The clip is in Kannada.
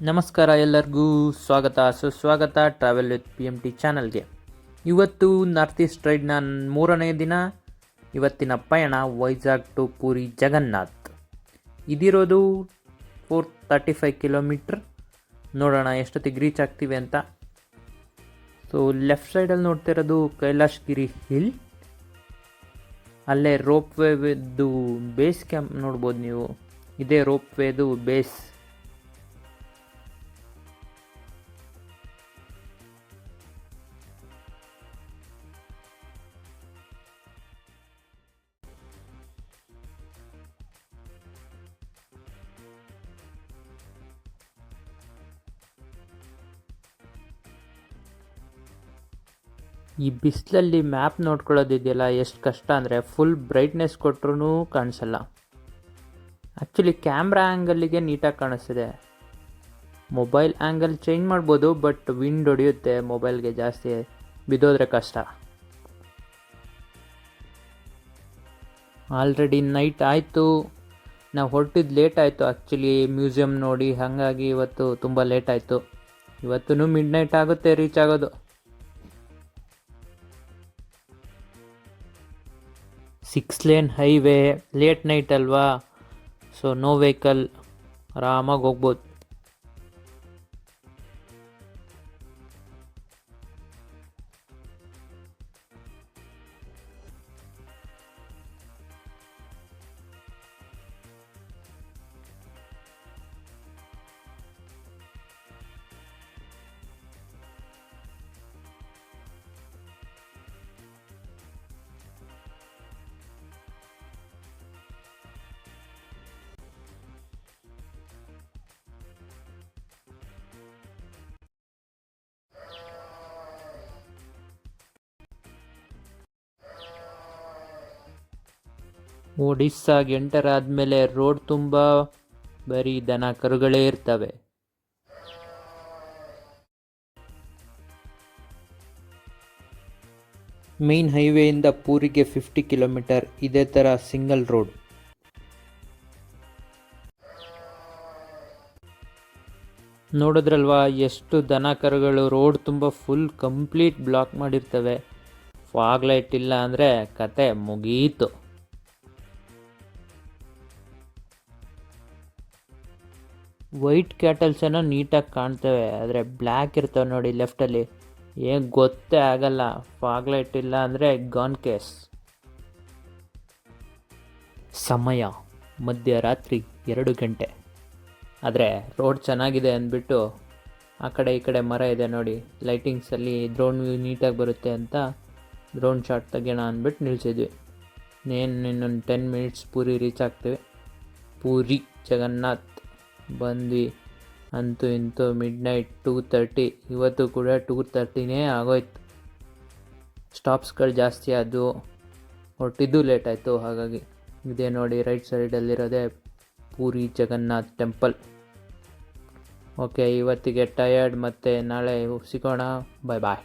ನಮಸ್ಕಾರ ಎಲ್ಲರಿಗೂ ಸುಸ್ವಾಗತ ಟ್ರಾವೆಲ್ ವಿತ್ PMT ಚಾನಲ್ಗೆ. ಇವತ್ತು ನಾರ್ತ್ ಈಸ್ಟ್ ರೈಡ್ನ 3ನೇ ದಿನ. ಇವತ್ತಿನ ಪಯಣ ವೈಜಾಗ್ ಟು ಪೂರಿ ಜಗನ್ನಾಥ್. ಇದಿರೋದು 435 ಕಿಲೋಮೀಟ್ರ್. ನೋಡೋಣ ಎಷ್ಟೊತ್ತಿಗೆ ರೀಚ್ ಆಗ್ತೀವಿ ಅಂತ. ಸೊ ಲೆಫ್ಟ್ ಸೈಡಲ್ಲಿ ನೋಡ್ತಿರೋದು ಕೈಲಾಶಗಿರಿ ಹಿಲ್. ಅಲ್ಲೇ ರೋಪ್ ವೇದು ಬೇಸ್ ಕ್ಯಾಂಪ್ ನೋಡ್ಬೋದು ನೀವು. ಇದೇ ರೋಪ್ ವೇದು ಬೇಸ್. ಈ ಬಿಸಿಲಲ್ಲಿ ಮ್ಯಾಪ್ ನೋಡ್ಕೊಳ್ಳೋದಿದೆಯಲ್ಲ, ಎಷ್ಟು ಕಷ್ಟ ಅಂದರೆ ಫುಲ್ ಬ್ರೈಟ್ನೆಸ್ ಕೊಟ್ಟರೂ ಕಾಣಿಸಲ್ಲ. ಆ್ಯಕ್ಚುಲಿ ಕ್ಯಾಮ್ರಾ ಆ್ಯಂಗಲ್ಲಿಗೆ ನೀಟಾಗಿ ಕಾಣಿಸ್ತಿದೆ. ಮೊಬೈಲ್ ಆ್ಯಂಗಲ್ ಚೇಂಜ್ ಮಾಡ್ಬೋದು, ಬಟ್ ವಿಂಡ್ ಹೊಡೆಯುತ್ತೆ ಮೊಬೈಲ್ಗೆ, ಜಾಸ್ತಿ ಬಿದ್ದೋದ್ರೆ ಕಷ್ಟ. ಆಲ್ರೆಡಿ ನೈಟ್ ಆಯಿತು. ನಾವು ಹೊರಟಿದ್ದು ಲೇಟ್ ಆಯಿತು ಆ್ಯಕ್ಚುಲಿ, ಮ್ಯೂಸಿಯಮ್ ನೋಡಿ. ಹಾಗಾಗಿ ಇವತ್ತು ತುಂಬ ಲೇಟ್ ಆಯಿತು. ಇವತ್ತೂ ಮಿಡ್ ನೈಟ್ ಆಗುತ್ತೆ ರೀಚ್ ಆಗೋದು. 6 ಲೇನ್ ಹೈವೇ, ಲೇಟ್ ನೈಟ್ ಅಲ್ವಾ, ಸೊ ನೋ ವೆಹಿಕಲ್, ಆರಾಮಾಗಿ ಹೋಗ್ಬೋದು. ಒಡಿಸ್ಸಾಗೆ ಎಂಟರ್ ಆದಮೇಲೆ ರೋಡ್ ತುಂಬ ಬರೀ ದನ ಕರುಗಳೇ ಇರ್ತವೆ. ಮೇನ್ ಹೈವೇಯಿಂದ ಪೂರಿಗೆ 50 ಕಿಲೋಮೀಟರ್ ಇದೇ ಥರ ಸಿಂಗಲ್ ರೋಡ್. ನೋಡಿದ್ರಲ್ವಾ ಎಷ್ಟು ದನ ಕರುಗಳು. ರೋಡ್ ತುಂಬ ಫುಲ್ ಕಂಪ್ಲೀಟ್ ಬ್ಲಾಕ್ ಮಾಡಿರ್ತವೆ. ಫಾಗ್ ಲೈಟ್ ಇಲ್ಲ ಅಂದರೆ ಕತೆ ಮುಗೀತು. ವೈಟ್ ಕ್ಯಾಟಲ್ಸ್ ಏನೋ ನೀಟಾಗಿ ಕಾಣ್ತವೆ, ಆದರೆ ಬ್ಲ್ಯಾಕ್ ಇರ್ತವೆ ನೋಡಿ ಲೆಫ್ಟಲ್ಲಿ, ಏನು ಗೊತ್ತೇ ಆಗಲ್ಲ. ಫಾಗ್ ಲೈಟ್ ಇಲ್ಲ ಅಂದರೆ ಗಾನ್ ಕೇಸ್. ಸಮಯ ಮಧ್ಯರಾತ್ರಿ 2 ಗಂಟೆ. ಆದರೆ ರೋಡ್ ಚೆನ್ನಾಗಿದೆ ಅಂದ್ಬಿಟ್ಟು ಆ ಕಡೆ ಈ ಕಡೆ ಮರ ಇದೆ ನೋಡಿ, ಲೈಟಿಂಗ್ಸಲ್ಲಿ ಡ್ರೋನ್ ವ್ಯೂ ನೀಟಾಗಿ ಬರುತ್ತೆ ಅಂತ ಡ್ರೋನ್ ಶಾಟ್ ತೆಗೆಯೋಣ ಅಂದ್ಬಿಟ್ಟು ನಿಲ್ಸಿದ್ವಿ. ಇನ್ನೊಂದು 10 ಮಿನಿಟ್ಸ್ ಪೂರಿ ರೀಚ್ ಆಗ್ತೀವಿ. ಪೂರಿ ಜಗನ್ನಾಥ್ ಬಂದ್ವಿ. ಅಂತೂ ಇಂತೂ ಮಿಡ್ ನೈಟ್ 2:30. ಇವತ್ತು ಕೂಡ 2:30ನೇ ಆಗೋಯ್ತು. ಸ್ಟಾಪ್ಸ್ಗಳು ಜಾಸ್ತಿ ಆದವು, ಹೊರಟಿದ್ದು ಲೇಟ್ ಆಯಿತು. ಹಾಗಾಗಿ ಇದೇ ನೋಡಿ ರೈಟ್ ಸೈಡಲ್ಲಿರೋದೇ ಪೂರಿ ಜಗನ್ನಾಥ್ ಟೆಂಪಲ್. ಓಕೆ, ಇವತ್ತಿಗೆ ಟಯರ್ಡ್, ಮತ್ತು ನಾಳೆ ಸಿಗೋಣ. ಬಾಯ್ ಬಾಯ್.